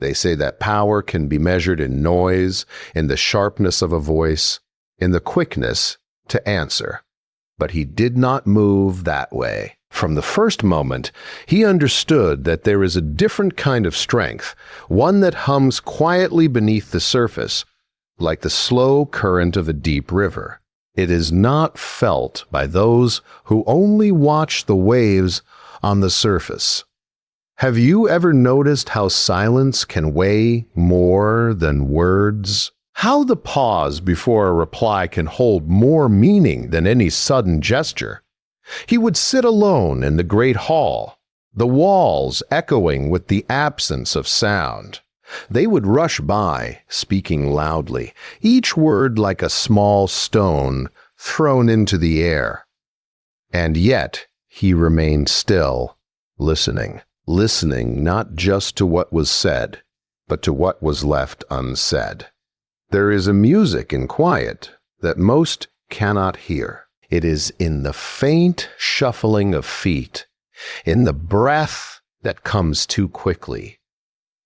They say that power can be measured in noise, in the sharpness of a voice, in the quickness to answer. But he did not move that way. From the first moment, he understood that there is a different kind of strength, one that hums quietly beneath the surface, like the slow current of a deep river. It is not felt by those who only watch the waves on the surface. Have you ever noticed how silence can weigh more than words? How the pause before a reply can hold more meaning than any sudden gesture? He would sit alone in the great hall, the walls echoing with the absence of sound. They would rush by, speaking loudly, each word like a small stone thrown into the air. And yet he remained still, listening not just to what was said, but to what was left unsaid. There is a music in quiet that most cannot hear. It is in the faint shuffling of feet, in the breath that comes too quickly,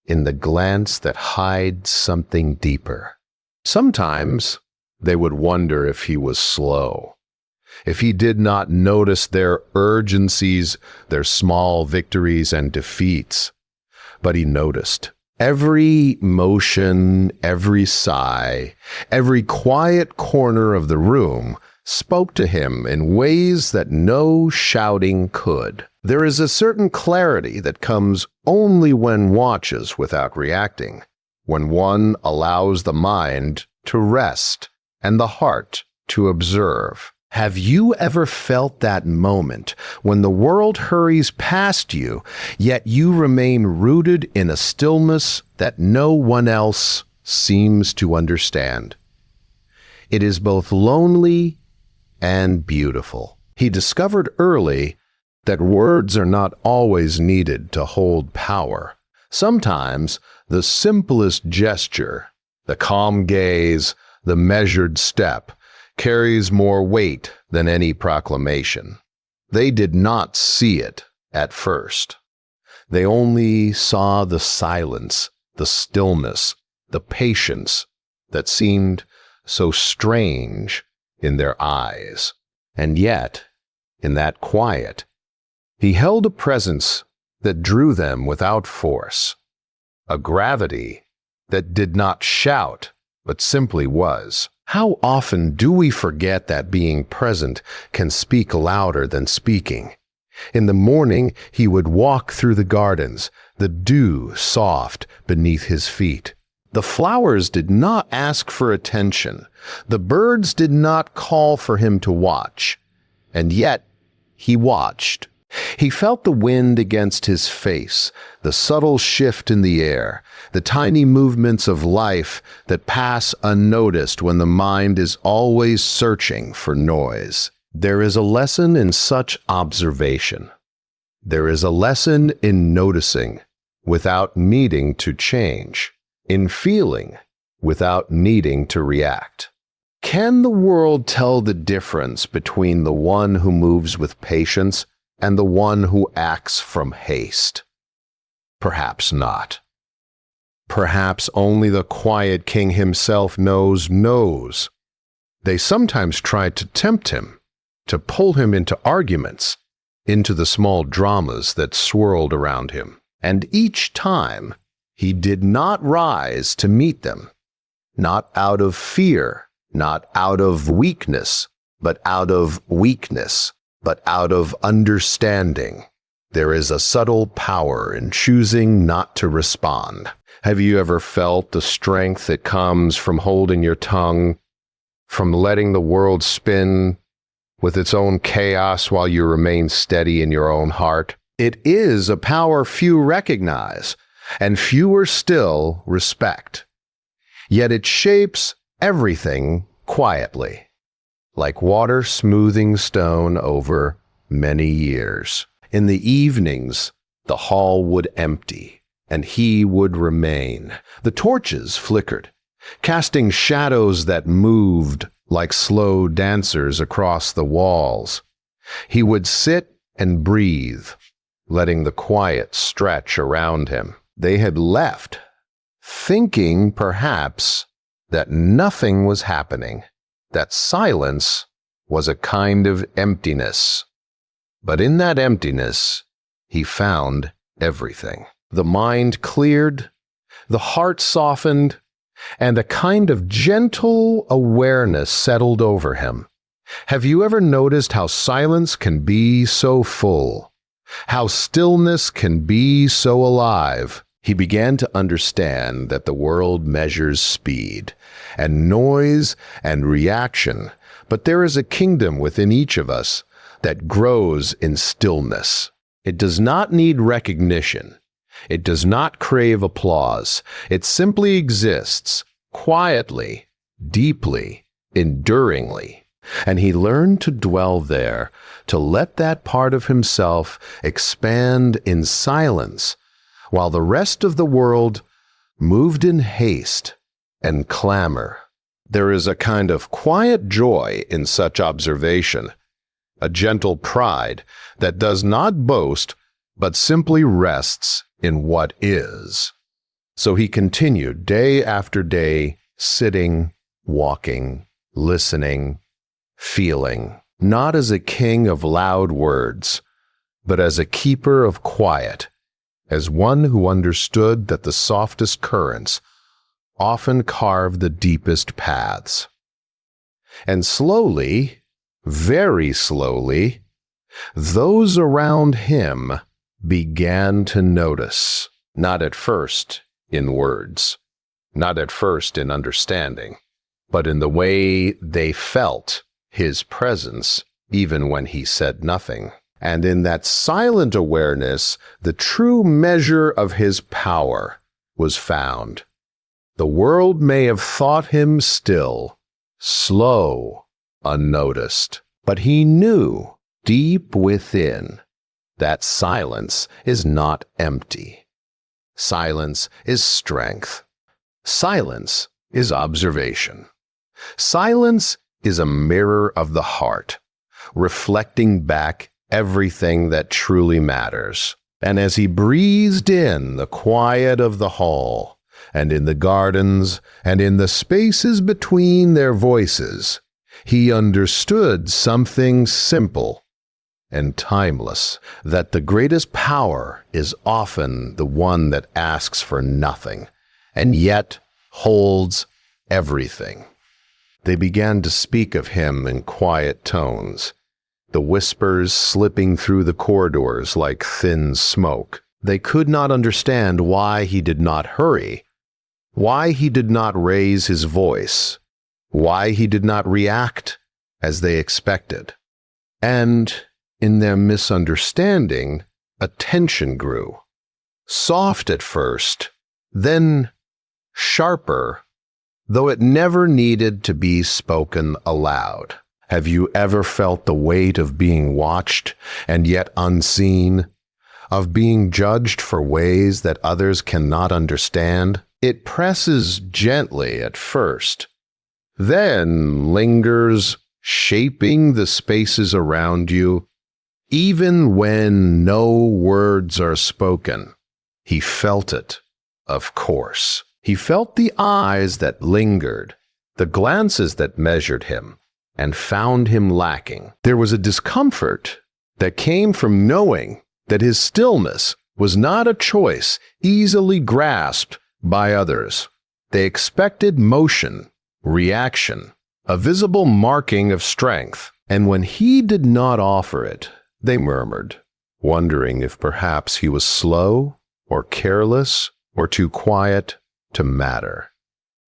in the glance that hides something deeper. Sometimes they would wonder if he was slow, if he did not notice their urgencies, their small victories and defeats. But he noticed. Every motion, every sigh, every quiet corner of the room spoke to him in ways that no shouting could. There is a certain clarity that comes only when watches without reacting, when one allows the mind to rest and the heart to observe. Have you ever felt that moment when the world hurries past you, yet you remain rooted in a stillness that no one else seems to understand? It is both lonely and beautiful. He discovered early that words are not always needed to hold power. Sometimes the simplest gesture, the calm gaze, the measured step, carries more weight than any proclamation. They did not see it at first. They only saw the silence, the stillness, the patience that seemed so strange in their eyes. And yet, in that quiet, he held a presence that drew them without force, a gravity that did not shout, but simply was. How often do we forget that being present can speak louder than speaking? In the morning, he would walk through the gardens, the dew soft beneath his feet. The flowers did not ask for attention. The birds did not call for him to watch. And yet, he watched. He felt the wind against his face, the subtle shift in the air, the tiny movements of life that pass unnoticed when the mind is always searching for noise. There is a lesson in such observation. There is a lesson in noticing without needing to change, in feeling without needing to react. Can the world tell the difference between the one who moves with patience and the one who acts from haste? Perhaps not. Perhaps only the quiet king himself knows. They sometimes tried to tempt him, to pull him into arguments, into the small dramas that swirled around him. And each time, he did not rise to meet them, not out of fear, not out of weakness, but out of weakness, but out of understanding. There is a subtle power in choosing not to respond. Have you ever felt the strength that comes from holding your tongue, from letting the world spin with its own chaos while you remain steady in your own heart? It is a power few recognize, and fewer still respect. Yet it shapes everything quietly, like water smoothing stone over many years. In the evenings, the hall would empty, and he would remain. The torches flickered, casting shadows that moved like slow dancers across the walls. He would sit and breathe, letting the quiet stretch around him. They had left, thinking perhaps that nothing was happening, that silence was a kind of emptiness. But in that emptiness, he found everything. The mind cleared, the heart softened, and a kind of gentle awareness settled over him. Have you ever noticed how silence can be so full? How stillness can be so alive? He began to understand that the world measures speed and noise and reaction, but there is a kingdom within each of us that grows in stillness. It does not need recognition. It does not crave applause. It simply exists, quietly, deeply, enduringly. And he learned to dwell there, to let that part of himself expand in silence, while the rest of the world moved in haste and clamor. There is a kind of quiet joy in such observation, a gentle pride that does not boast, but simply rests in what is. So he continued day after day, sitting, walking, listening, feeling, not as a king of loud words, but as a keeper of quiet, as one who understood that the softest currents often carve the deepest paths. And slowly, very slowly, those around him began to notice, not at first in words, not at first in understanding, but in the way they felt his presence even when he said nothing. And in that silent awareness, the true measure of his power was found. The world may have thought him still, slow, unnoticed, but he knew deep within that silence is not empty. Silence is strength. Silence is observation. Silence is a mirror of the heart, reflecting back everything that truly matters. And as he breathed in the quiet of the hall, and in the gardens, and in the spaces between their voices, he understood something simple and timeless, that the greatest power is often the one that asks for nothing, and yet holds everything. They began to speak of him in quiet tones, the whispers slipping through the corridors like thin smoke. They could not understand why he did not hurry, why he did not raise his voice, why he did not react as they expected. And in their misunderstanding, a tension grew, soft at first, then sharper, though it never needed to be spoken aloud. Have you ever felt the weight of being watched and yet unseen, of being judged for ways that others cannot understand? It presses gently at first, then lingers, shaping the spaces around you, even when no words are spoken. He felt it, of course. He felt the eyes that lingered, the glances that measured him, and found him lacking. There was a discomfort that came from knowing that his stillness was not a choice easily grasped by others. They expected motion, reaction, a visible marking of strength, and when he did not offer it, they murmured, wondering if perhaps he was slow or careless or too quiet to matter.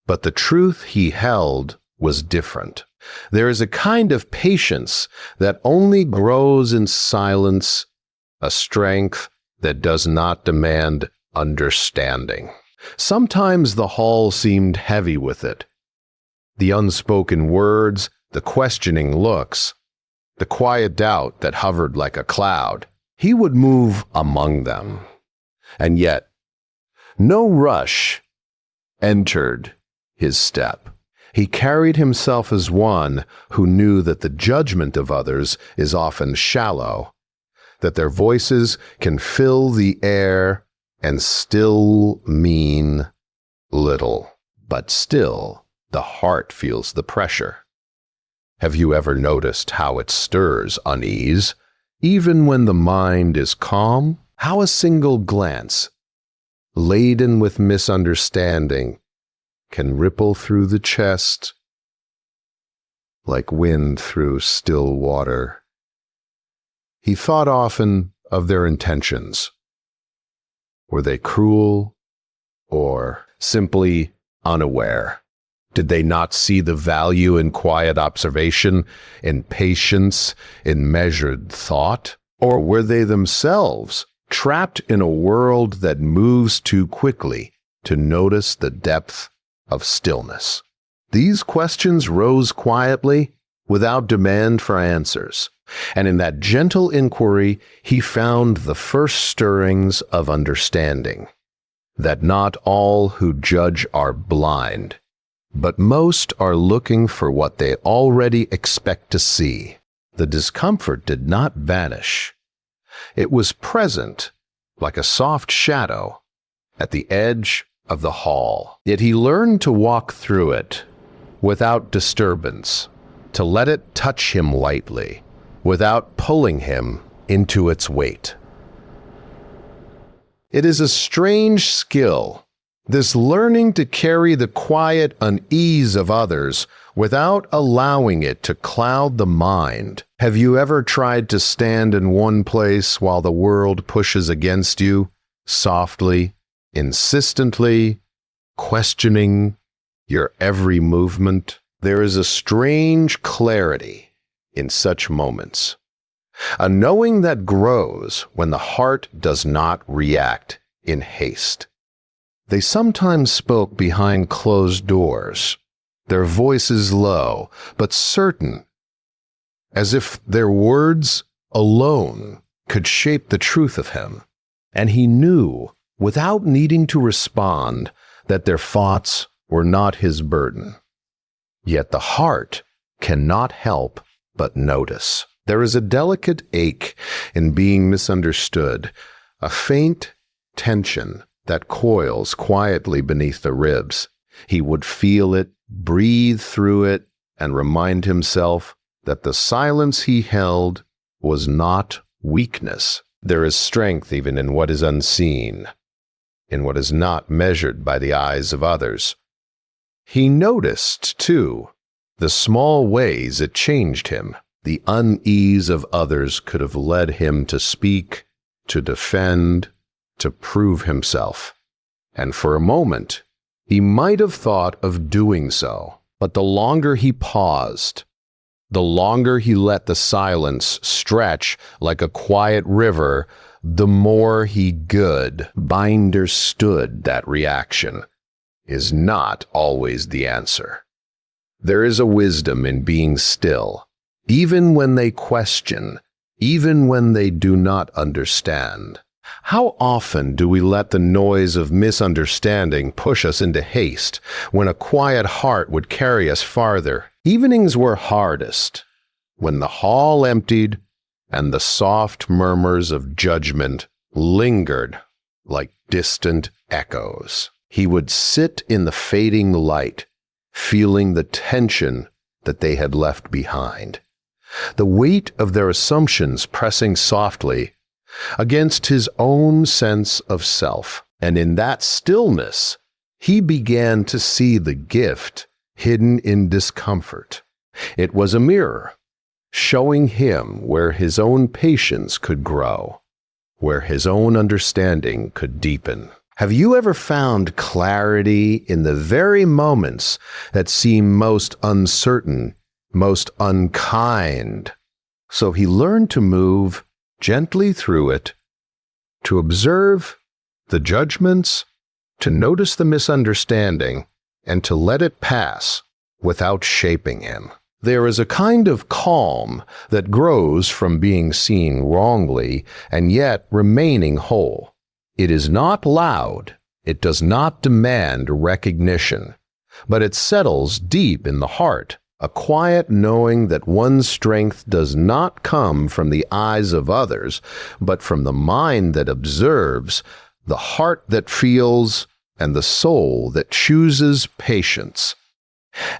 But the truth he held was different. There is a kind of patience that only grows in silence, a strength that does not demand understanding. Sometimes the hall seemed heavy with it. The unspoken words, the questioning looks, the quiet doubt that hovered like a cloud. He would move among them. And yet, no rush entered his step. He carried himself as one who knew that the judgment of others is often shallow, that their voices can fill the air and still mean little. little, but still, the heart feels the pressure. Have you ever noticed how it stirs unease, even when the mind is calm? How a single glance, laden with misunderstanding, can ripple through the chest like wind through still water. He thought often of their intentions. Were they cruel or simply unaware? Did they not see the value in quiet observation, in patience, in measured thought? Or were they themselves trapped in a world that moves too quickly to notice the depth of stillness? These questions rose quietly, without demand for answers, and in that gentle inquiry he found the first stirrings of understanding, that not all who judge are blind, but most are looking for what they already expect to see. The discomfort did not vanish. It was present, like a soft shadow, at the edge of the hall. Yet he learned to walk through it without disturbance, to let it touch him lightly, without pulling him into its weight. It is a strange skill, this learning to carry the quiet unease of others without allowing it to cloud the mind. Have you ever tried to stand in one place while the world pushes against you, softly, insistently, questioning your every movement? There is a strange clarity in such moments, a knowing that grows when the heart does not react in haste. They sometimes spoke behind closed doors, their voices low but certain, as if their words alone could shape the truth of him, and he knew, without needing to respond, that their thoughts were not his burden. Yet the heart cannot help but notice. There is a delicate ache in being misunderstood, a faint tension that coils quietly beneath the ribs. He would feel it, breathe through it, and remind himself that the silence he held was not weakness. There is strength even in what is unseen, in what is not measured by the eyes of others. He noticed, too, the small ways it changed him. The unease of others could have led him to speak, to defend, to prove himself. And for a moment, he might have thought of doing so. But the longer he paused, the longer he let the silence stretch like a quiet river, the more he understood that reaction is not always the answer. There is a wisdom in being still, even when they question, even when they do not understand. How often do we let the noise of misunderstanding push us into haste when a quiet heart would carry us farther? Evenings were hardest when the hall emptied and the soft murmurs of judgment lingered like distant echoes. He would sit in the fading light, feeling the tension that they had left behind, the weight of their assumptions pressing softly against his own sense of self. And in that stillness, he began to see the gift hidden in discomfort. It was a mirror, showing him where his own patience could grow, where his own understanding could deepen. Have you ever found clarity in the very moments that seem most uncertain, most unkind? So he learned to move gently through it, to observe the judgments, to notice the misunderstanding, and to let it pass without shaping him. There is a kind of calm that grows from being seen wrongly and yet remaining whole. It is not loud, it does not demand recognition, but it settles deep in the heart, a quiet knowing that one's strength does not come from the eyes of others, but from the mind that observes, the heart that feels, and the soul that chooses patience.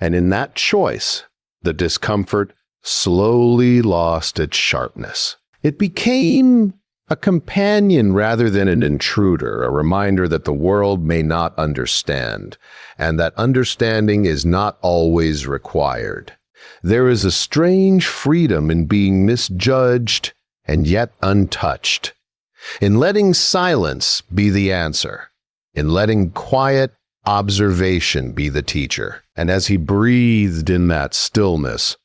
And in that choice, the discomfort slowly lost its sharpness. It became a companion rather than an intruder, a reminder that the world may not understand, and that understanding is not always required. There is a strange freedom in being misjudged and yet untouched, in letting silence be the answer, in letting quiet observation be the teacher. And as he breathed in that stillness,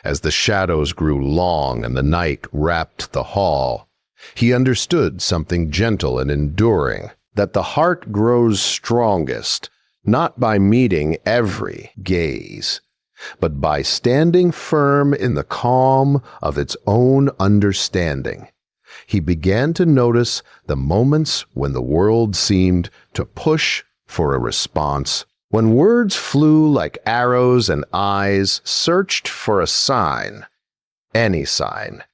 as the shadows grew long and the night wrapped the hall, he understood something gentle and enduring, that the heart grows strongest, not by meeting every gaze, but by standing firm in the calm of its own understanding. He began to notice the moments when the world seemed to push for a response, when words flew like arrows and eyes searched for a sign, any sign,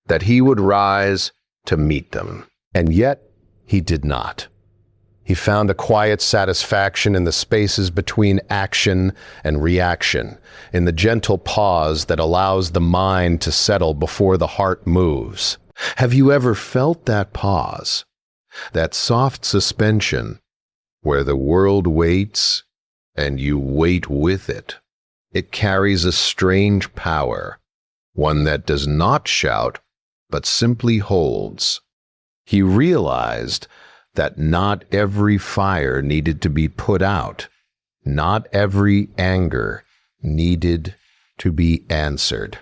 that he would rise to meet them. And yet he did not. He found a quiet satisfaction in the spaces between action and reaction, in the gentle pause that allows the mind to settle before the heart moves. Have you ever felt that pause, that soft suspension where the world waits and you wait with it? It carries a strange power, one that does not shout, but simply holds. He realized that not every fire needed to be put out. Not every anger needed to be answered.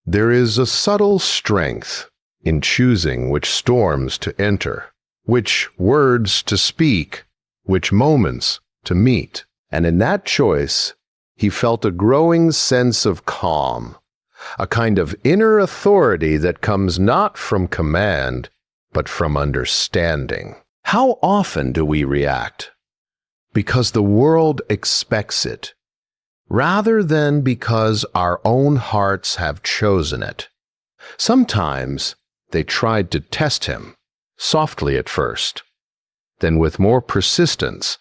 There is a subtle strength in choosing which storms to enter, which words to speak, which moments to meet. And in that choice, he felt a growing sense of calm, a kind of inner authority that comes not from command, but from understanding. How often do we react? Because the world expects it, rather than because our own hearts have chosen it. Sometimes they tried to test him, softly at first, then with more persistence,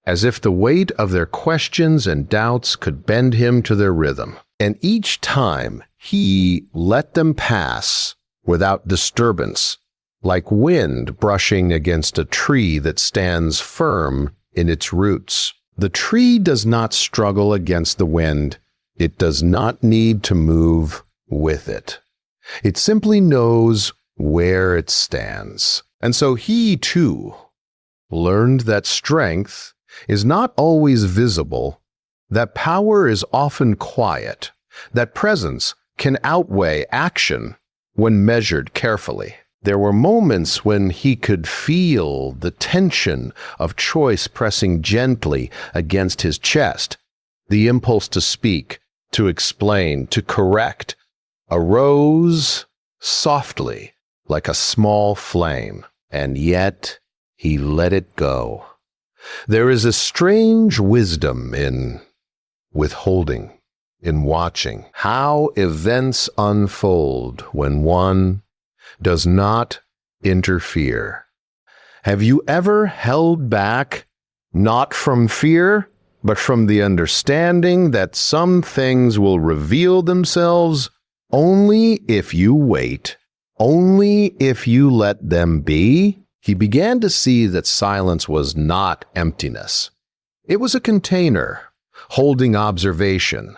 as if the weight of their questions and doubts could bend him to their rhythm. And each time he let them pass without disturbance, like wind brushing against a tree that stands firm in its roots. The tree does not struggle against the wind. It does not need to move with it. It simply knows where it stands. And so he, too, learned that strength is not always visible, that power is often quiet, that presence can outweigh action when measured carefully. There were moments when he could feel the tension of choice pressing gently against his chest. The impulse to speak, to explain, to correct, arose softly like a small flame, and yet he let it go. There is a strange wisdom in withholding, in watching how events unfold when one does not interfere. Have you ever held back, not from fear, but from the understanding that some things will reveal themselves only if you wait, only if you let them be? He began to see that silence was not emptiness. It was a container holding observation,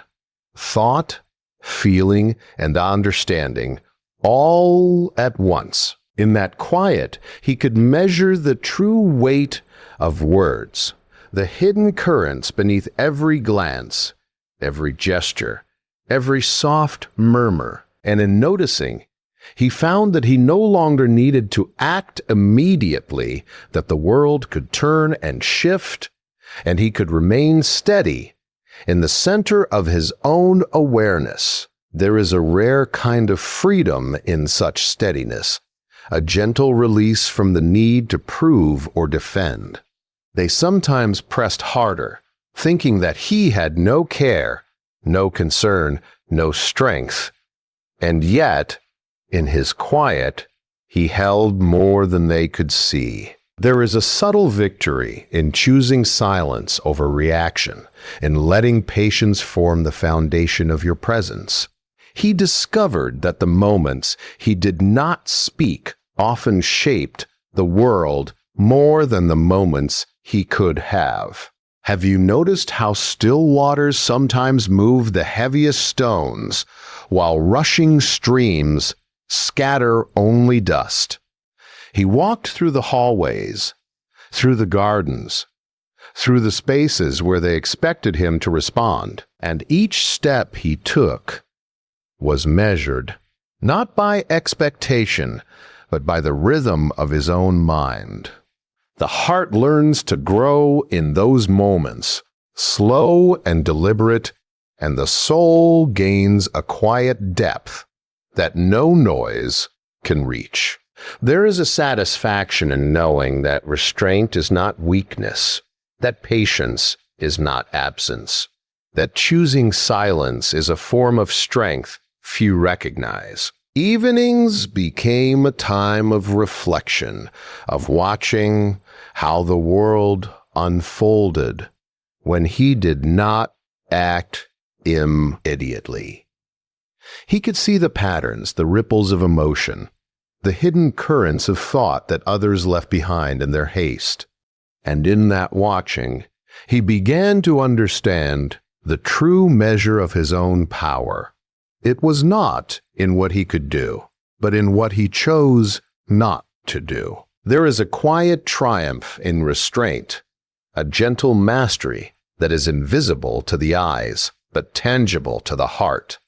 thought, feeling, and understanding all at once. In that quiet, he could measure the true weight of words, the hidden currents beneath every glance, every gesture, every soft murmur. And in noticing, he found that he no longer needed to act immediately, that the world could turn and shift, and he could remain steady in the center of his own awareness. There is a rare kind of freedom in such steadiness, a gentle release from the need to prove or defend. They sometimes pressed harder, thinking that he had no care, no concern, no strength, and yet, in his quiet, he held more than they could see. There is a subtle victory in choosing silence over reaction, in letting patience form the foundation of your presence. He discovered that the moments he did not speak often shaped the world more than the moments he could have. Have you noticed how still waters sometimes move the heaviest stones, while rushing streams scatter only dust? He walked through the hallways, through the gardens, through the spaces where they expected him to respond, and each step he took was measured, not by expectation, but by the rhythm of his own mind. The heart learns to grow in those moments, slow and deliberate, and the soul gains a quiet depth that no noise can reach. There is a satisfaction in knowing that restraint is not weakness, that patience is not absence, that choosing silence is a form of strength few recognize. Evenings became a time of reflection, of watching how the world unfolded when he did not act immediately. He could see the patterns, the ripples of emotion, the hidden currents of thought that others left behind in their haste. And in that watching, he began to understand the true measure of his own power. It was not in what he could do, but in what he chose not to do. There is a quiet triumph in restraint, a gentle mastery that is invisible to the eyes, but tangible to the heart.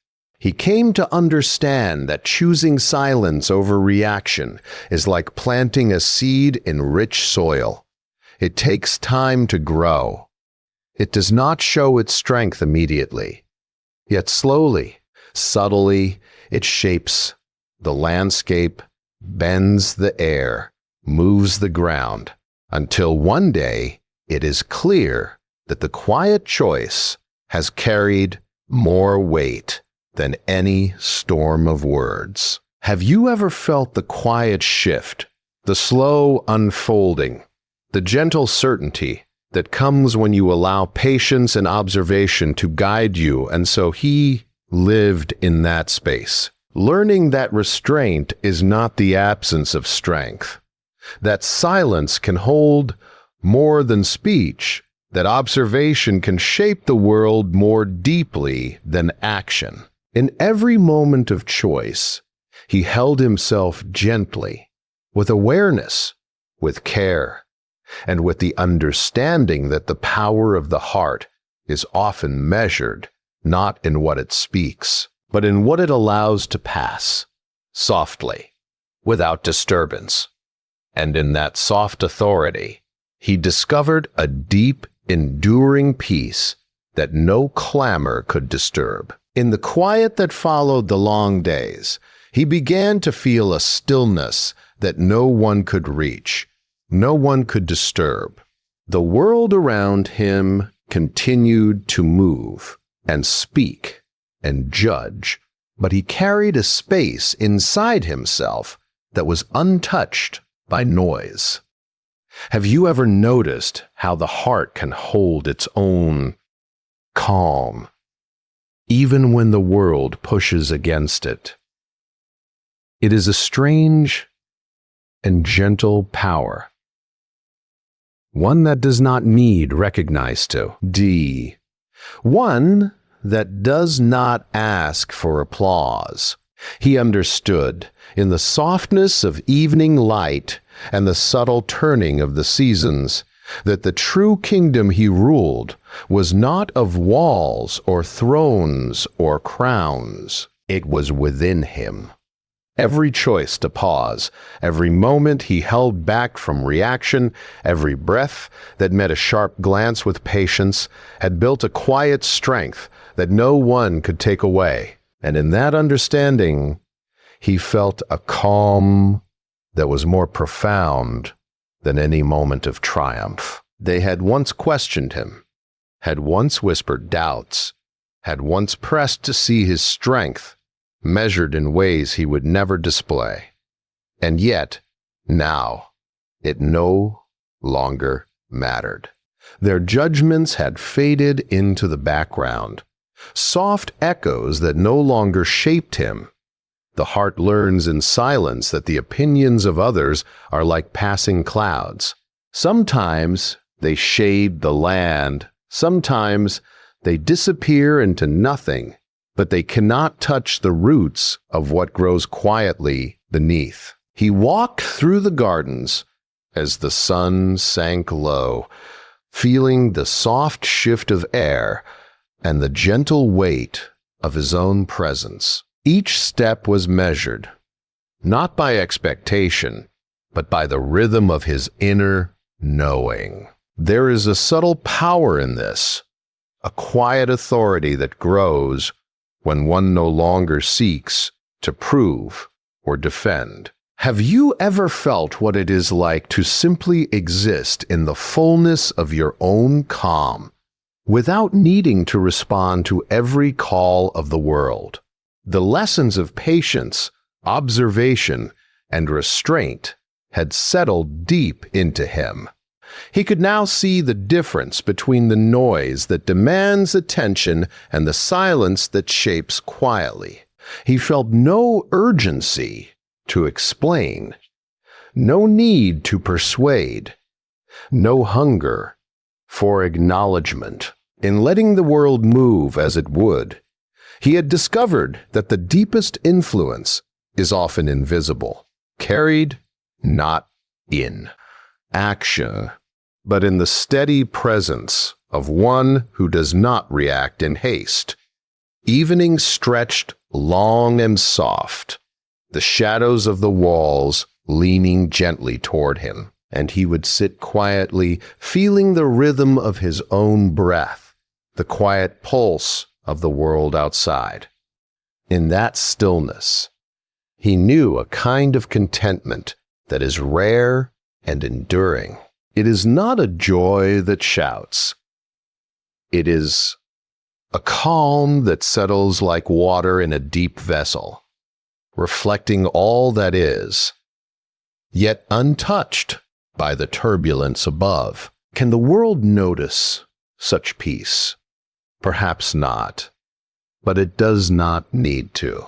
He came to understand that choosing silence over reaction is like planting a seed in rich soil. It takes time to grow. It does not show its strength immediately. Yet slowly, subtly, it shapes the landscape, bends the air, moves the ground, until one day it is clear that the quiet choice has carried more weight than any storm of words. Have you ever felt the quiet shift, the slow unfolding, the gentle certainty that comes when you allow patience and observation to guide you? And so he lived in that space, learning that restraint is not the absence of strength, that silence can hold more than speech, that observation can shape the world more deeply than action. In every moment of choice, he held himself gently, with awareness, with care, and with the understanding that the power of the heart is often measured not in what it speaks, but in what it allows to pass, softly, without disturbance. And in that soft authority, he discovered a deep, enduring peace that no clamor could disturb. In the quiet that followed the long days, he began to feel a stillness that no one could reach, no one could disturb. The world around him continued to move and speak and judge, but he carried a space inside himself that was untouched by noise. Have you ever noticed how the heart can hold its own calm, even when the world pushes against it? It is a strange and gentle power, one that does not need recognized to. One that does not ask for applause. He understood, in the softness of evening light and the subtle turning of the seasons, that the true kingdom he ruled was not of walls or thrones or crowns. It was within him. Every choice to pause, every moment he held back from reaction, every breath that met a sharp glance with patience, had built a quiet strength that no one could take away. And in that understanding, he felt a calm that was more profound than any moment of triumph. They had once questioned him, had once whispered doubts, had once pressed to see his strength measured in ways he would never display. And yet, now, it no longer mattered. Their judgments had faded into the background, soft echoes that no longer shaped him. The heart learns in silence that the opinions of others are like passing clouds. Sometimes they shade the land, sometimes they disappear into nothing, but they cannot touch the roots of what grows quietly beneath. He walked through the gardens as the sun sank low, feeling the soft shift of air and the gentle weight of his own presence. Each step was measured, not by expectation, but by the rhythm of his inner knowing. There is a subtle power in this, a quiet authority that grows when one no longer seeks to prove or defend. Have you ever felt what it is like to simply exist in the fullness of your own calm, without needing to respond to every call of the world? The lessons of patience, observation, and restraint had settled deep into him. He could now see the difference between the noise that demands attention and the silence that shapes quietly. He felt no urgency to explain, no need to persuade, no hunger for acknowledgement. In letting the world move as it would, he had discovered that the deepest influence is often invisible, carried not in action, but in the steady presence of one who does not react in haste. Evening stretched long and soft, the shadows of the walls leaning gently toward him, and he would sit quietly, feeling the rhythm of his own breath, the quiet pulse of the world outside. In that stillness, he knew a kind of contentment that is rare and enduring. It is not a joy that shouts. It is a calm that settles like water in a deep vessel, reflecting all that is, yet untouched by the turbulence above. Can the world notice such peace? Perhaps not, but it does not need to.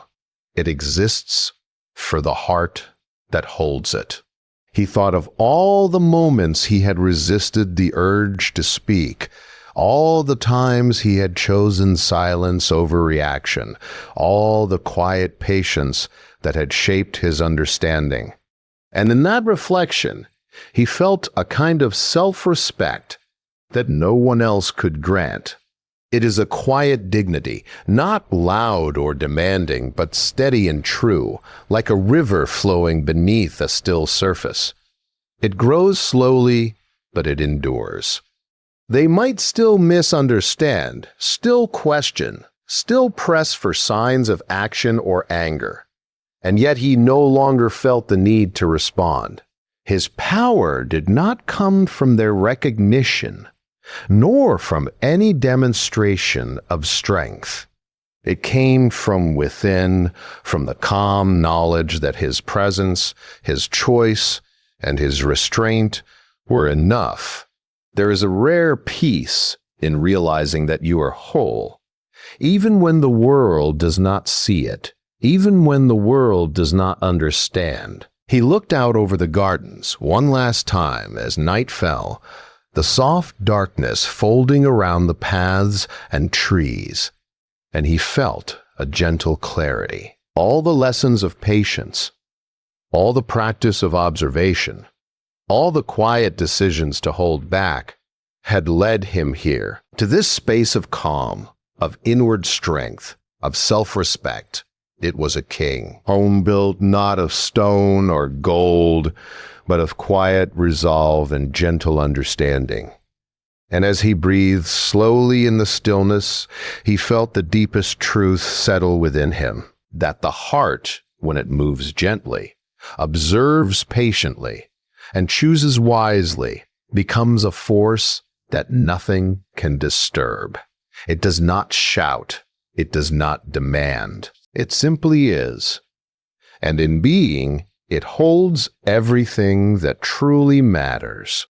It exists for the heart that holds it. He thought of all the moments he had resisted the urge to speak, all the times he had chosen silence over reaction, all the quiet patience that had shaped his understanding. And in that reflection, he felt a kind of self-respect that no one else could grant. It is a quiet dignity, not loud or demanding, but steady and true, like a river flowing beneath a still surface. It grows slowly, but it endures. They might still misunderstand, still question, still press for signs of action or anger, and yet he no longer felt the need to respond. His power did not come from their recognition, nor from any demonstration of strength. It came from within, from the calm knowledge that his presence, his choice, and his restraint were enough. There is a rare peace in realizing that you are whole, even when the world does not see it, even when the world does not understand. He looked out over the gardens one last time as night fell, the soft darkness folding around the paths and trees, and he felt a gentle clarity. All the lessons of patience, all the practice of observation, all the quiet decisions to hold back had led him here, to this space of calm, of inward strength, of self-respect. It was a king, home built not of stone or gold, but of quiet resolve and gentle understanding. And as he breathed slowly in the stillness, he felt the deepest truth settle within him, that the heart, when it moves gently, observes patiently, and chooses wisely, becomes a force that nothing can disturb. It does not shout, it does not demand. It simply is. And in being, it holds everything that truly matters.